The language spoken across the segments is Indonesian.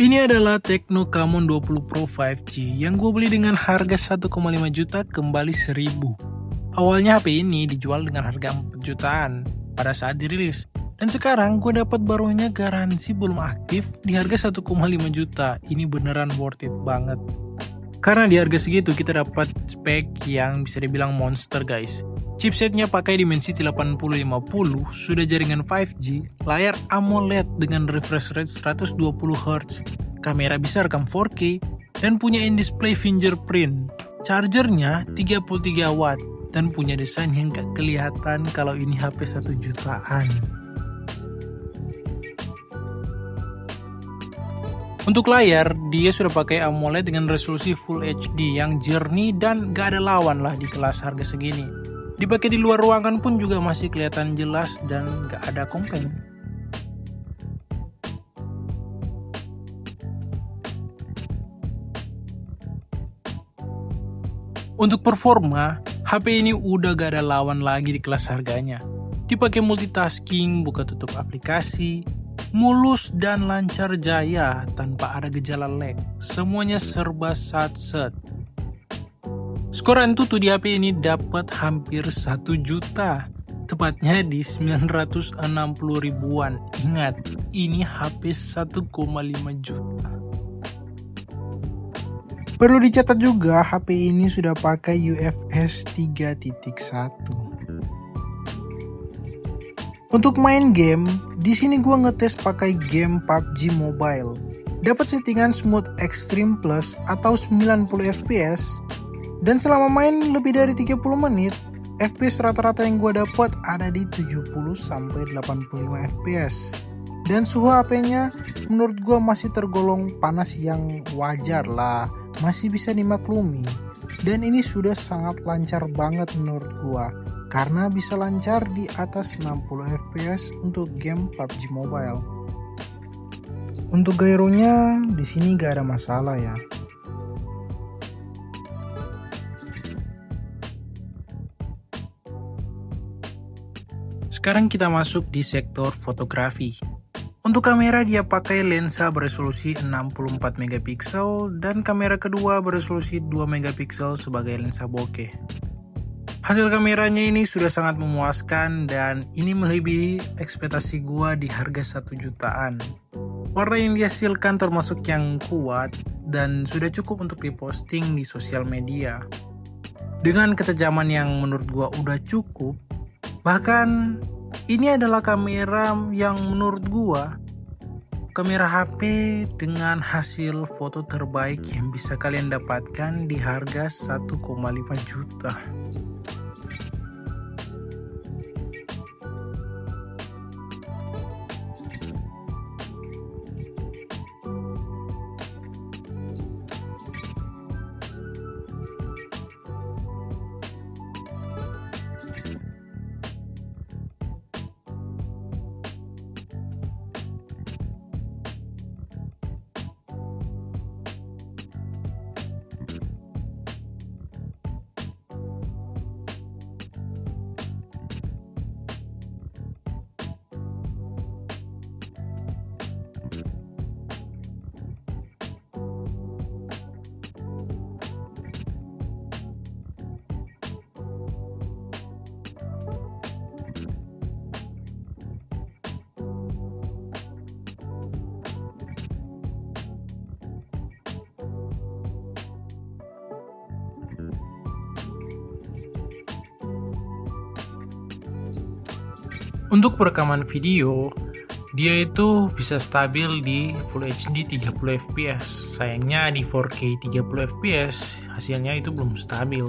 Ini adalah Tecno Camon 20 Pro 5G yang gue beli dengan harga 1,5 juta kembali 1000. Awalnya HP ini dijual dengan harga 4 jutaan pada saat dirilis. Dan sekarang gue dapat barunya garansi belum aktif di harga 1,5 juta. Ini beneran worth it banget. Karena di harga segitu kita dapat spek yang bisa dibilang monster guys. Chipsetnya pakai Dimensity 8050, sudah jaringan 5G, layar AMOLED dengan refresh rate 120Hz, kamera bisa rekam 4K, dan punya in-display fingerprint. Chargernya 33 watt, dan punya desain yang gak kelihatan kalau ini HP 1 jutaan. Untuk layar, dia sudah pakai AMOLED dengan resolusi Full HD yang jernih dan gak ada lawan lah di kelas harga segini. Dipakai di luar ruangan pun juga masih kelihatan jelas dan gak ada komplain. Untuk performa, HP ini udah gak ada lawan lagi di kelas harganya. Dipakai multitasking, buka tutup aplikasi, mulus dan lancar jaya tanpa ada gejala lag. Semuanya serba sat-set. Skor Antutu di HP ini dapat hampir 1 juta, tepatnya di 960 ribuan. Ingat, ini HP 1,5 juta. Perlu dicatat juga, HP ini sudah pakai UFS 3.1. Untuk main game, di sini gua ngetes pakai game PUBG Mobile. Dapat settingan Smooth Extreme Plus atau 90 fps. Dan selama main lebih dari 30 menit, FPS rata-rata yang gue dapat ada di 70-85 FPS. Dan suhu HP-nya menurut gue masih tergolong panas yang wajar lah, masih bisa dimaklumi. Dan ini sudah sangat lancar banget menurut gue, karena bisa lancar di atas 60 FPS untuk game PUBG Mobile. Untuk gyronya di sini gak ada masalah ya. Sekarang kita masuk di sektor fotografi. Untuk kamera dia pakai lensa beresolusi 64 megapiksel dan kamera kedua beresolusi 2 megapiksel sebagai lensa bokeh. Hasil kameranya ini sudah sangat memuaskan dan ini melebihi ekspektasi gua di harga 1 jutaan. Warna yang dihasilkan termasuk yang kuat dan sudah cukup untuk diposting di sosial media. Dengan ketajaman yang menurut gua udah cukup, bahkan ini adalah kamera yang menurut gua kamera HP dengan hasil foto terbaik yang bisa kalian dapatkan di harga 1,5 juta. Untuk perekaman video, dia itu bisa stabil di Full HD 30 fps. Sayangnya di 4K 30 fps hasilnya itu belum stabil.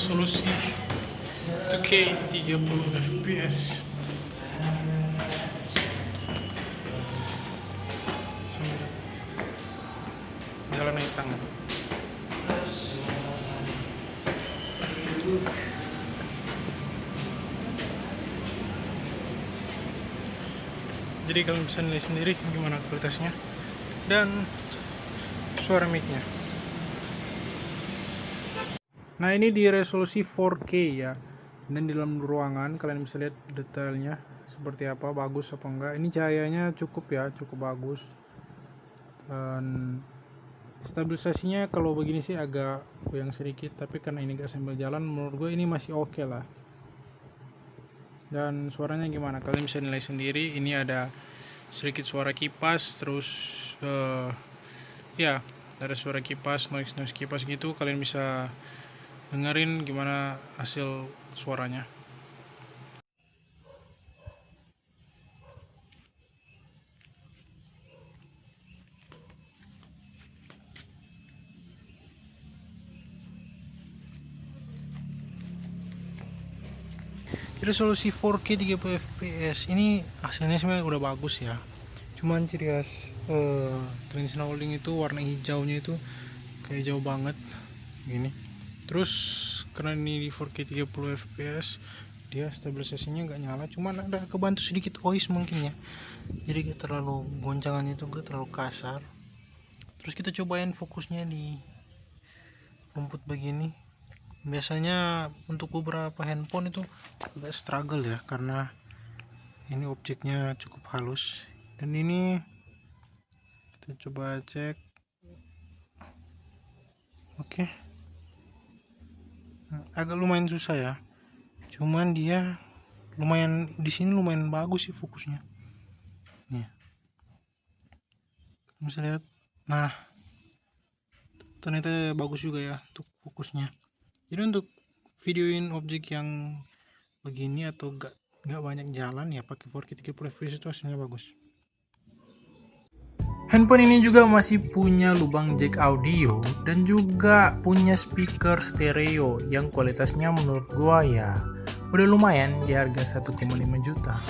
resolusi 2K 30 fps. Jalan naik tangan. Jadi kalian bisa nilai sendiri gimana kualitasnya dan suara mic-nya. Nah, ini di resolusi 4K ya. Dan di dalam ruangan kalian bisa lihat detailnya seperti apa, bagus apa enggak. Ini cahayanya cukup ya, cukup bagus. Dan stabilisasinya kalau begini sih agak goyang sedikit, tapi karena ini gak sambil jalan, menurut gue ini masih oke lah. Dan suaranya gimana? Kalian bisa nilai sendiri. Ini ada sedikit suara kipas, terus ya ada suara kipas, noise kipas gitu. Kalian bisa dengerin gimana hasil suaranya. Resolusi 4K 30 fps ini hasilnya sebenarnya udah bagus ya. Cuman ciri khas traditional holding itu warna hijaunya itu kayak jauh banget gini. Terus karena ini di 4K 30 fps dia stabilisasinya nggak nyala, cuman ada kebantu sedikit noise mungkin ya. Jadi gak terlalu goncangannya itu gak terlalu kasar. Terus kita cobain fokusnya di rumput begini. Biasanya untuk beberapa handphone itu agak struggle ya, karena ini objeknya cukup halus. Dan ini kita coba cek. Oke. Agak lumayan susah ya, cuman dia lumayan di sini lumayan bagus sih fokusnya. Nih, bisa lihat. Nah, ternyata bagus juga ya untuk fokusnya. Jadi untuk videoin objek yang begini atau nggak banyak jalan ya pakai 4K 30 fps itu hasilnya bagus. Handphone ini juga masih punya lubang jack audio dan juga punya speaker stereo yang kualitasnya menurut gua ya udah lumayan di harga 1,5 juta.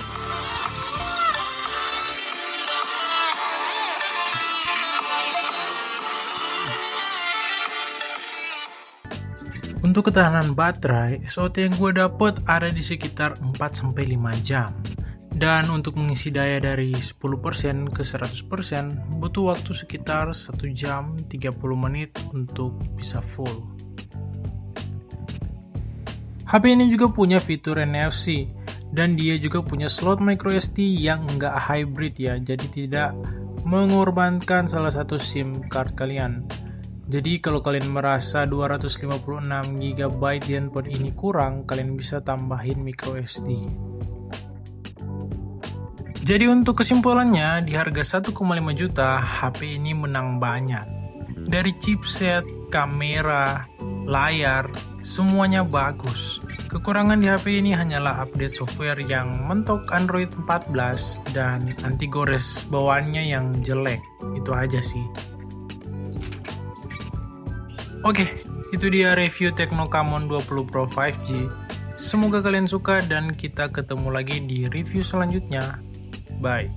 Untuk ketahanan baterai, SOT yang gue dapet ada di sekitar 4-5 jam. Dan untuk mengisi daya dari 10% ke 100% butuh waktu sekitar 1 jam 30 menit untuk bisa full. HP ini juga punya fitur NFC dan dia juga punya slot microSD yang enggak hybrid ya, jadi tidak mengorbankan salah satu SIM card kalian. Jadi kalau kalian merasa 256 GB di handphone ini kurang, kalian bisa tambahin microSD. Jadi untuk kesimpulannya, di harga 1,5 juta, HP ini menang banyak. Dari chipset, kamera, layar, semuanya bagus. Kekurangan di HP ini hanyalah update software yang mentok Android 14 dan anti gores bawaannya yang jelek. Itu aja sih. Oke, itu dia review Tecno Camon 20 Pro 5G. Semoga kalian suka dan kita ketemu lagi di review selanjutnya. Bye.